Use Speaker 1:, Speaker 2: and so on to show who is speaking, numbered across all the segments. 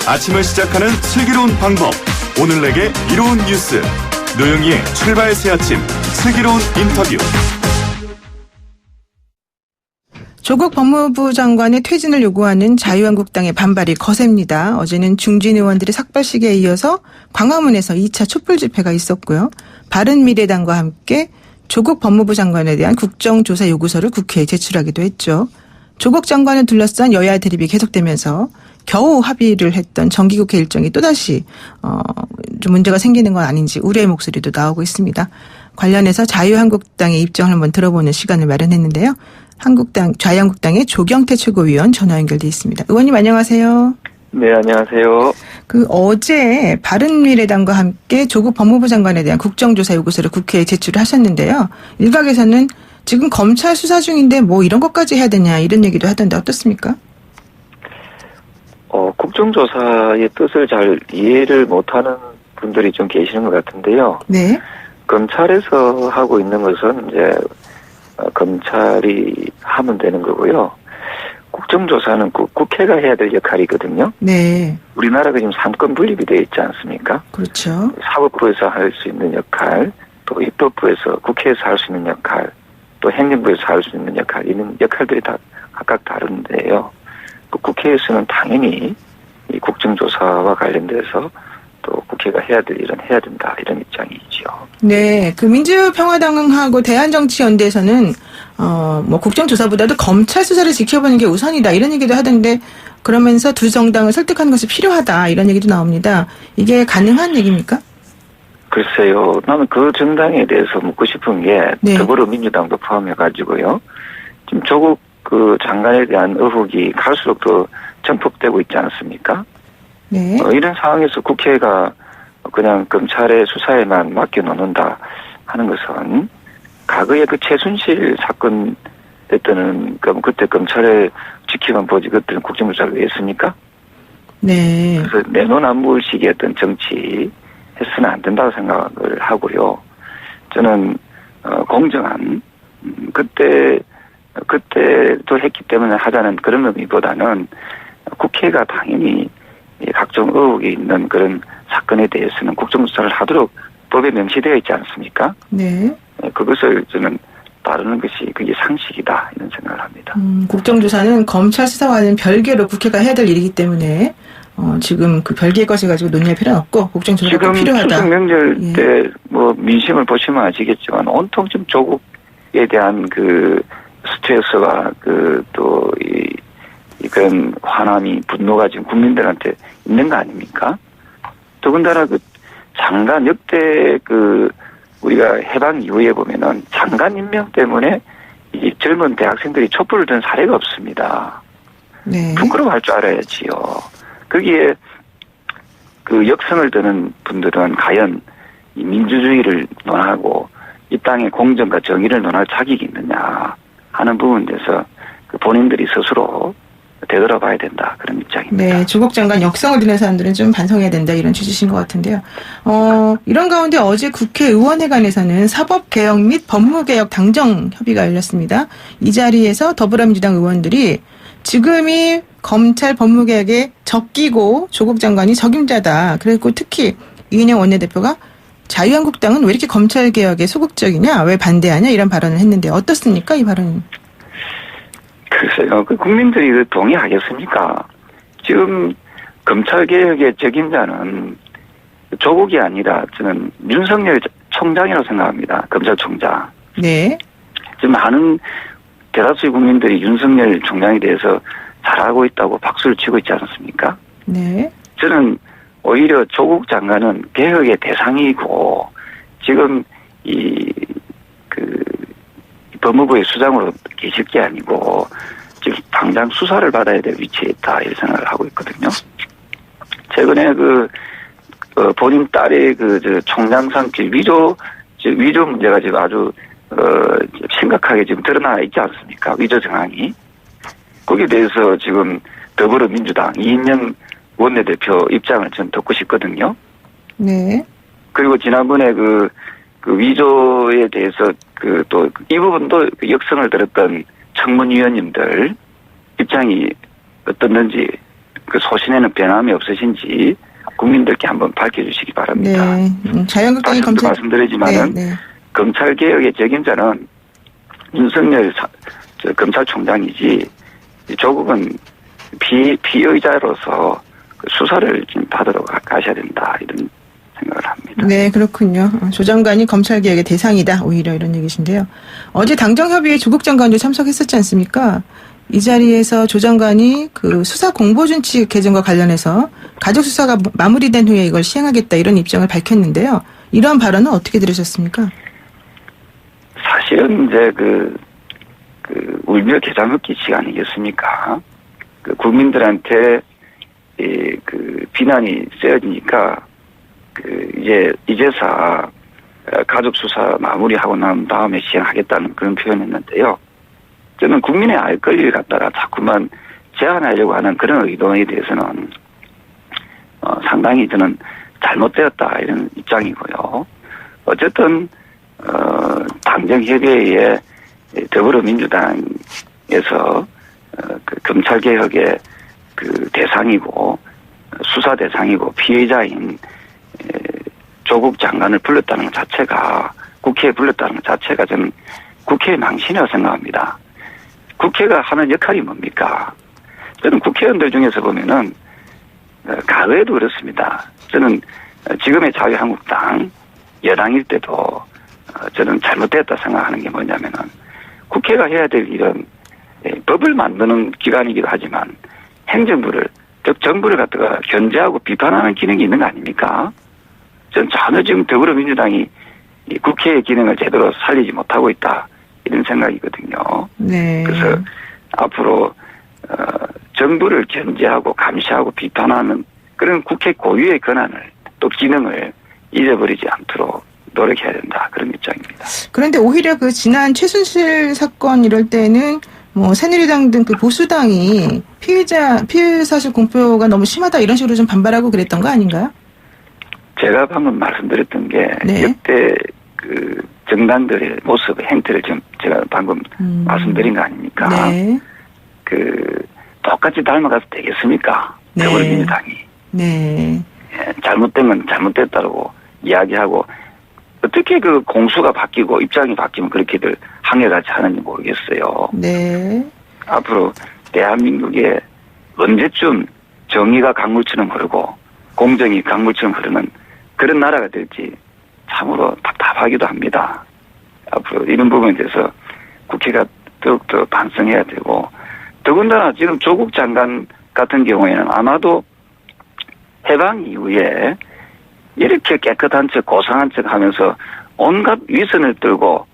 Speaker 1: 아침을 시작하는 슬기로운 방법. 오늘 내게 이로운 뉴스. 노영희의 출발 새 아침 슬기로운 인터뷰.
Speaker 2: 조국 법무부 장관의 퇴진을 요구하는 자유한국당의 반발이 거셉니다. 어제는 중진 의원들의 삭발식에 이어서 광화문에서 2차 촛불 집회가 있었고요. 바른미래당과 함께 조국 법무부 장관에 대한 국정조사 요구서를 국회에 제출하기도 했죠. 조국 장관을 둘러싼 여야 대립이 계속되면서 겨우 합의를 했던 정기국회 일정이 또다시 좀 문제가 생기는 건 아닌지 우려의 목소리도 나오고 있습니다. 관련해서 자유한국당의 입장을 한번 들어보는 시간을 마련했는데요. 자유한국당의 조경태 최고위원 전화 연결돼 있습니다. 의원님 안녕하세요.
Speaker 3: 네, 안녕하세요.
Speaker 2: 어제 바른미래당과 함께 조국 법무부 장관에 대한 국정조사 요구서를 국회에 제출을 하셨는데요. 일각에서는 지금 검찰 수사 중인데 뭐 이런 것까지 해야 되냐 이런 얘기도 하던데 어떻습니까?
Speaker 3: 국정조사의 뜻을 잘 이해를 못하는 분들이 좀 계시는 것 같은데요.
Speaker 2: 네.
Speaker 3: 검찰에서 하고 있는 것은 이제 검찰이 하면 되는 거고요. 국정조사는 국회가 해야 될 역할이거든요.
Speaker 2: 네.
Speaker 3: 우리나라가 지금 3권 분립이 되어 있지 않습니까?
Speaker 2: 그렇죠.
Speaker 3: 사법부에서 할 수 있는 역할, 또 입법부에서 국회에서 할 수 있는 역할, 또 행정부에서 할 수 있는 역할, 이런 역할들이 다 각각 다른데요. 국회에서는 당연히 이 국정조사와 관련돼서 또 국회가 해야 될 일은 해야 된다 이런 입장이지요.
Speaker 2: 네, 민주평화당하고 대한정치연대에서는 국정조사보다도 검찰 수사를 지켜보는 게 우선이다 이런 얘기도 하던데 그러면서 두 정당을 설득하는 것이 필요하다 이런 얘기도 나옵니다. 이게 가능한 얘기입니까?
Speaker 3: 글쎄요, 나는 그 정당에 대해서 묻고 싶은 게
Speaker 2: 네.
Speaker 3: 더불어민주당도 포함해가지고요. 지금 조국 장관에 대한 의혹이 갈수록 더 전폭되고 있지 않습니까?
Speaker 2: 네.
Speaker 3: 이런 상황에서 국회가 그냥 검찰의 수사에만 맡겨놓는다 하는 것은 과거에 그 최순실 사건 때는 그때 검찰에 지키만 보지 그때는 국정조사를 왜 했습니까?
Speaker 2: 네.
Speaker 3: 그래서 내노남불식의 어떤 정치 해서는 안 된다고 생각을 하고요. 저는 공정한 그때도 했기 때문에 하자는 그런 의미보다는 국회가 당연히 각종 의혹이 있는 그런 사건에 대해서는 국정조사를 하도록 법에 명시되어 있지 않습니까?
Speaker 2: 네.
Speaker 3: 그것을 저는 따르는 것이 그게 상식이다 이런 생각을 합니다.
Speaker 2: 국정조사는 검찰 수사와는 별개로 국회가 해야 될 일이기 때문에 지금 그 별개의 것을 가지고 논의할 필요는 없고 국정조사가 필요하다.
Speaker 3: 지금 추석 명절
Speaker 2: 예.
Speaker 3: 때 민심을 보시면 아시겠지만 온통 좀 조국에 대한 그 스트레스와 그런 화남이 분노가 지금 국민들한테 있는 거 아닙니까? 더군다나 장관 역대 우리가 해방 이후에 보면은 장관 임명 때문에 이 젊은 대학생들이 촛불을 든 사례가 없습니다.
Speaker 2: 네.
Speaker 3: 부끄러워할 줄 알아야지요. 거기에 역성을 드는 분들은 과연 이 민주주의를 논하고 이 땅의 공정과 정의를 논할 자격이 있느냐 하는 부분에 대해서 본인들이 스스로 되돌아봐야 된다 그런 입장입니다.
Speaker 2: 네, 조국 장관 역성을 드는 사람들은 좀 반성해야 된다 이런 취지신 것 같은데요. 이런 가운데 어제 국회의원회관에서는 사법개혁 및 법무개혁 당정 협의가 열렸습니다. 이 자리에서 더불어민주당 의원들이 지금이 검찰 법무개혁의 적기고 조국 장관이 적임자다. 그리고 특히 이인영 원내대표가 자유한국당은 왜 이렇게 검찰개혁에 소극적이냐, 왜 반대하냐 이런 발언을 했는데 어떻습니까 이 발언은?
Speaker 3: 글쎄요. 국민들이 동의하겠습니까? 지금 검찰개혁의 적임자는 조국이 아니라 저는 윤석열 총장이라고 생각합니다. 검찰총장.
Speaker 2: 네.
Speaker 3: 지금 많은 대다수의 국민들이 윤석열 총장에 대해서 잘하고 있다고 박수를 치고 있지 않습니까?
Speaker 2: 네.
Speaker 3: 저는 오히려 조국 장관은 개혁의 대상이고 지금 법무부의 수장으로 계실 게 아니고 지금 당장 수사를 받아야 될 위치에 있다 이런 생각을 하고 있거든요. 최근에 본인 딸의 총장상 위조 문제가 지금 아주 심각하게 지금 드러나 있지 않습니까? 위조 정황이. 거기에 대해서 지금 더불어민주당 이인영 원내대표 입장을 좀 듣고 싶거든요.
Speaker 2: 네.
Speaker 3: 그리고 지난번에 위조에 대해서 또 이 부분도 역성을 들었던 청문위원님들 입장이 어떻는지 그 소신에는 변함이 없으신지 국민들께 한번 밝혀주시기 바랍니다.
Speaker 2: 네. 자유한국당이
Speaker 3: 다시 말씀드리지만은
Speaker 2: 네.
Speaker 3: 검찰 개혁의 적임자는 윤석열 검찰총장이지 조국은 피의자로서 그 수사를 좀 받으러 가셔야 된다 이런 생각을 합니다.
Speaker 2: 네, 그렇군요. 조 장관이 검찰개혁의 대상이다. 오히려 이런 얘기신데요. 어제 당정협의회 조국 장관도 참석했었지 않습니까? 이 자리에서 조 장관이 그 수사 공보준칙 개정과 관련해서 가족 수사가 마무리된 후에 이걸 시행하겠다 이런 입장을 밝혔는데요. 이러한 발언은 어떻게 들으셨습니까?
Speaker 3: 사실은 이제 그 울며 겨자 먹기 시간이겠습니까? 그 국민들한테 그 비난이 세어지니까 이제사 가족 수사 마무리하고 난 다음에 시행하겠다는 그런 표현했는데요. 저는 국민의 알 권리를 갖다가 자꾸만 제한하려고 하는 그런 의도에 대해서는 상당히 저는 잘못되었다 이런 입장이고요. 어쨌든 당정협의회에 더불어민주당에서 그 검찰개혁의 그 대상이고 수사 대상이고 피해자인 조국 장관을 불렀다는 것 자체가 국회에 불렀다는 것 자체가 저는 국회의 망신이라고 생각합니다. 국회가 하는 역할이 뭡니까? 저는 국회의원들 중에서 보면은 과거에도 그렇습니다. 저는 지금의 자유한국당 여당일 때도 저는 잘못됐다 생각하는 게 뭐냐면은 국회가 해야 될 일은 법을 만드는 기관이기도 하지만 행정부를 즉 정부를 갖다가 견제하고 비판하는 기능이 있는 거 아닙니까? 저는 전혀 지금 더불어민주당이 이 국회의 기능을 제대로 살리지 못하고 있다 이런 생각이거든요.
Speaker 2: 네.
Speaker 3: 그래서 앞으로 정부를 견제하고 감시하고 비판하는 그런 국회 고유의 권한을 또 기능을 잊어버리지 않도록 노력해야 된다 그런 입장입니다.
Speaker 2: 그런데 오히려 그 지난 최순실 사건 이럴 때는 뭐 새누리당 등 그 보수당이 피해 사실 공표가 너무 심하다 이런 식으로 좀 반발하고 그랬던 거 아닌가요?
Speaker 3: 제가 방금 말씀드렸던 게
Speaker 2: 네.
Speaker 3: 역대 그 정당들의 모습 행태를 지금 제가 방금 말씀드린 거 아닙니까?
Speaker 2: 네.
Speaker 3: 그 똑같이 닮아가서 되겠습니까?
Speaker 2: 네.
Speaker 3: 더불어민주당이
Speaker 2: 네.
Speaker 3: 잘못된 건 잘못됐다고 이야기하고 어떻게 그 공수가 바뀌고 입장이 바뀌면 그렇게들 항해가지 하는지 모르겠어요.
Speaker 2: 네.
Speaker 3: 앞으로 대한민국에 언제쯤 정의가 강물처럼 흐르고 공정이 강물처럼 흐르는 그런 나라가 될지 참으로 답답하기도 합니다. 앞으로 이런 부분에 대해서 국회가 더욱더 반성해야 되고 더군다나 지금 조국 장관 같은 경우에는 아마도 해방 이후에 이렇게 깨끗한 척 고상한 척 하면서 온갖 위선을 떨고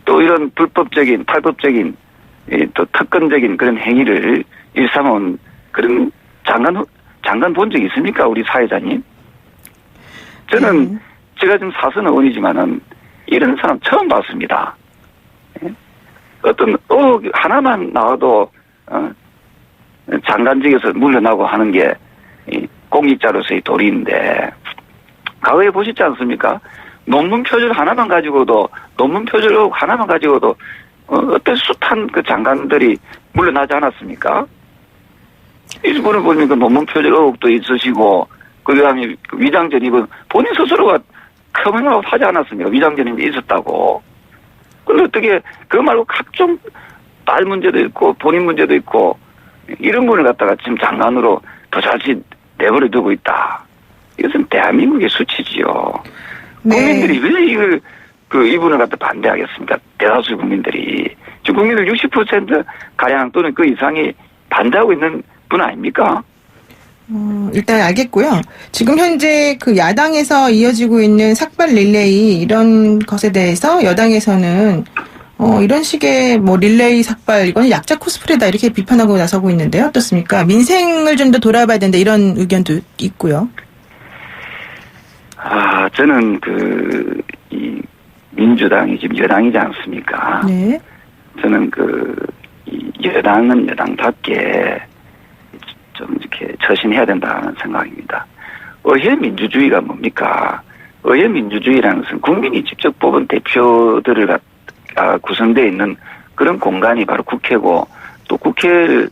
Speaker 3: 또 이런 불법적인 탈법적인 또 특권적인 그런 행위를 일삼아온 그런 장관 본 적 있습니까? 우리 사회자님? 저는 제가 지금 사선 의원이지만은 이런 사람 처음 봤습니다. 어떤 의혹 하나만 나와도 장관직에서 물러나고 하는 게 공직자로서의 도리인데 과거에 보시지 않습니까? 논문 표절 하나만 가지고도 어떤 숱한 그 장관들이 물러나지 않았습니까? 이분을 보니까 논문 표절 의혹도 있으시고 그다음에 위장전입은 본인 스스로가 커밍아웃 하지 않았습니까? 위장전입이 있었다고. 근데 어떻게 그거 말고 각종 딸 문제도 있고 본인 문제도 있고 이런 분을 갖다가 지금 장관으로 도자지 내버려 두고 있다. 이것은 대한민국의 수치지요.
Speaker 2: 네.
Speaker 3: 국민들이 왜 이분을 갖다 반대하겠습니까? 대다수 국민들이. 지금 국민들 60% 가량 또는 그 이상이 반대하고 있는 분 아닙니까?
Speaker 2: 일단 알겠고요. 지금 현재 그 야당에서 이어지고 있는 삭발 릴레이 이런 것에 대해서 여당에서는 이런 식의 뭐 릴레이 삭발 이건 약자 코스프레다 이렇게 비판하고 나서고 있는데요. 어떻습니까? 민생을 좀 더 돌아봐야 된다 이런 의견도 있고요.
Speaker 3: 저는 이 민주당이 지금 여당이지 않습니까?
Speaker 2: 네.
Speaker 3: 저는 이 여당은 여당답게 좀 이렇게 처신해야 된다는 생각입니다. 의회 민주주의가 뭡니까? 의회 민주주의라는 것은 국민이 직접 뽑은 대표들을 구성되어 있는 그런 공간이 바로 국회고 또 국회를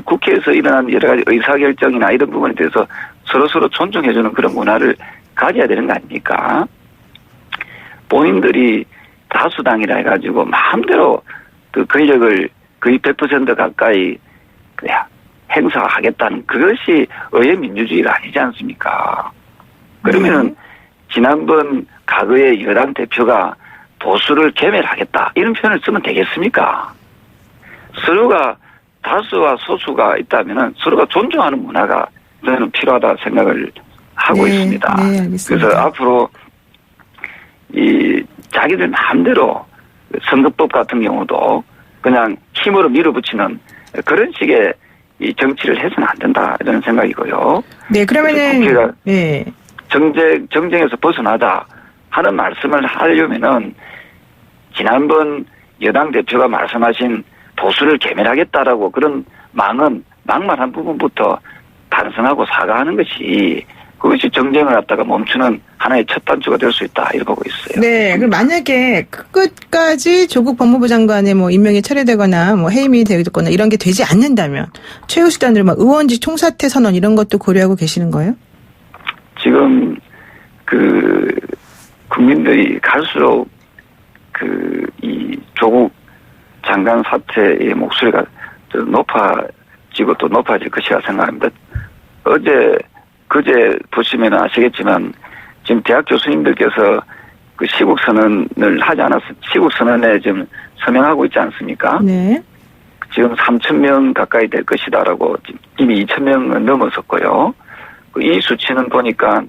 Speaker 3: 국회에서 일어난 여러 가지 의사결정이나 이런 부분에 대해서 서로 존중해주는 그런 문화를 가져야 되는 거 아닙니까? 본인들이 다수당이라 해가지고 마음대로 그 권력을 거의 100% 가까이 행사하겠다는 그것이 의회 민주주의가 아니지 않습니까? 그러면은 지난번 과거의 여당 대표가 보수를 괴멸하겠다 이런 표현을 쓰면 되겠습니까? 서로가 다수와 소수가 있다면은 서로가 존중하는 문화가 저는 필요하다 생각을 하고
Speaker 2: 네,
Speaker 3: 있습니다.
Speaker 2: 네, 알겠습니다.
Speaker 3: 그래서 앞으로 이 자기들 마음대로 선거법 같은 경우도 그냥 힘으로 밀어붙이는 그런 식의 이 정치를 해서는 안 된다 이런 생각이고요.
Speaker 2: 네, 그러면은
Speaker 3: 국회가
Speaker 2: 네.
Speaker 3: 정쟁에서 벗어나자 하는 말씀을 하려면은 지난번 여당 대표가 말씀하신 보수를 괴멸하겠다라고 그런 막말한 부분부터 반성하고 사과하는 것이 그것이 정쟁을 갖다가 멈추는 하나의 첫 단추가 될 수 있다 이렇게 보고 있어요.
Speaker 2: 네, 그럼 만약에 끝까지 조국 법무부 장관의 뭐 임명이 철회되거나 뭐 해임이 되거나 이런 게 되지 않는다면 최후 수단으로 막 의원직 총사퇴 선언 이런 것도 고려하고 계시는 거예요?
Speaker 3: 지금 그 국민들이 갈수록 그 이 조국 장관 사태의 목소리가 더 높아지고 또 높아질 것이라 생각합니다. 그제 보시면 아시겠지만 지금 대학 교수님들께서 그 시국선언을 하지 시국선언에 지금 서명하고 있지 않습니까?
Speaker 2: 네.
Speaker 3: 지금 3,000명 가까이 될 것이다라고 이미 2,000명은 넘어섰고요. 이 수치는 보니까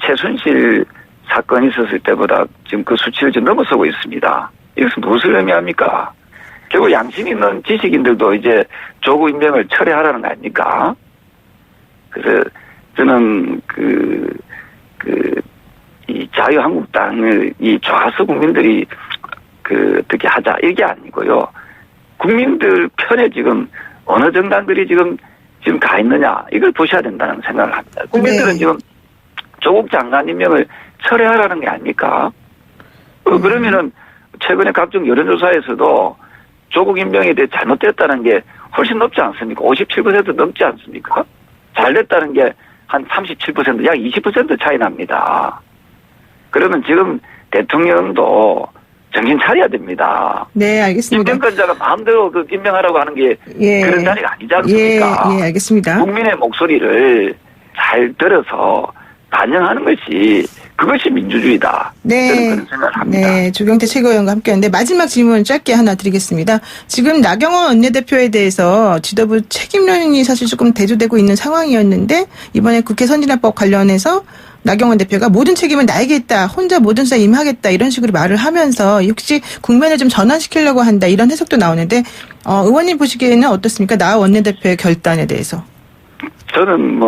Speaker 3: 최순실 사건이 있었을 때보다 지금 그 수치를 좀 넘어서고 있습니다. 이것은 무엇을 의미합니까? 결국 양심 있는 지식인들도 이제 조국 임명을 철회하라는 거 아닙니까? 그래서 저는 이 자유한국당을 이 좌수 국민들이 어떻게 하자 이게 아니고요. 국민들 편에 지금 어느 정당들이 지금 가 있느냐 이걸 보셔야 된다는 생각을 합니다. 국민들은
Speaker 2: 네.
Speaker 3: 지금 조국 장관 임명을 철회하라는 게 아닙니까? 그러면은 최근에 각종 여론조사에서도 조국 임명에 대해 잘못됐다는 게 훨씬 높지 않습니까? 57% 넘지 않습니까? 잘 됐다는 게 한 37%, 약 20% 차이 납니다. 그러면 지금 대통령도 정신 차려야 됩니다.
Speaker 2: 네, 알겠습니다.
Speaker 3: 임명권자가 마음대로 임명하라고 하는 게 그런 자리가 아니지 않습니까?
Speaker 2: 예, 알겠습니다.
Speaker 3: 국민의 목소리를 잘 들어서 반영하는 것이 그것이 민주주의다.
Speaker 2: 네.
Speaker 3: 저는 그런 생각을 합니다.
Speaker 2: 네, 조경태 최고위원과 함께하는데 마지막 질문 짧게 하나 드리겠습니다. 지금 나경원 원내대표에 대해서 지도부 책임론이 사실 조금 대두되고 있는 상황이었는데 이번에 국회 선진화법 관련해서 나경원 대표가 모든 책임은 나에게 있다. 혼자 모든 수에 임하겠다. 이런 식으로 말을 하면서 혹시 국면을 좀 전환시키려고 한다. 이런 해석도 나오는데 의원님 보시기에는 어떻습니까? 나 원내대표의 결단에 대해서.
Speaker 3: 저는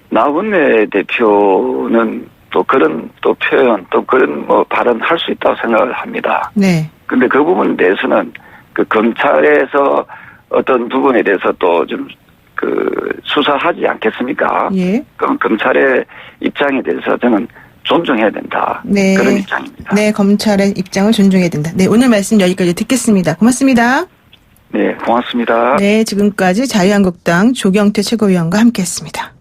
Speaker 3: 나 원내대표는 또 그런 또 표현 또 그런 발언 할 수 있다고 생각을 합니다.
Speaker 2: 네.
Speaker 3: 근데 그 부분에 대해서는 그 검찰에서 어떤 부분에 대해서 또 좀 수사하지 않겠습니까?
Speaker 2: 예.
Speaker 3: 그럼 검찰의 입장에 대해서 저는 존중해야 된다.
Speaker 2: 네.
Speaker 3: 그런 입장입니다.
Speaker 2: 네, 검찰의 입장을 존중해야 된다. 네, 오늘 말씀 여기까지 듣겠습니다. 고맙습니다.
Speaker 3: 네, 고맙습니다.
Speaker 2: 네, 지금까지 자유한국당 조경태 최고위원과 함께했습니다.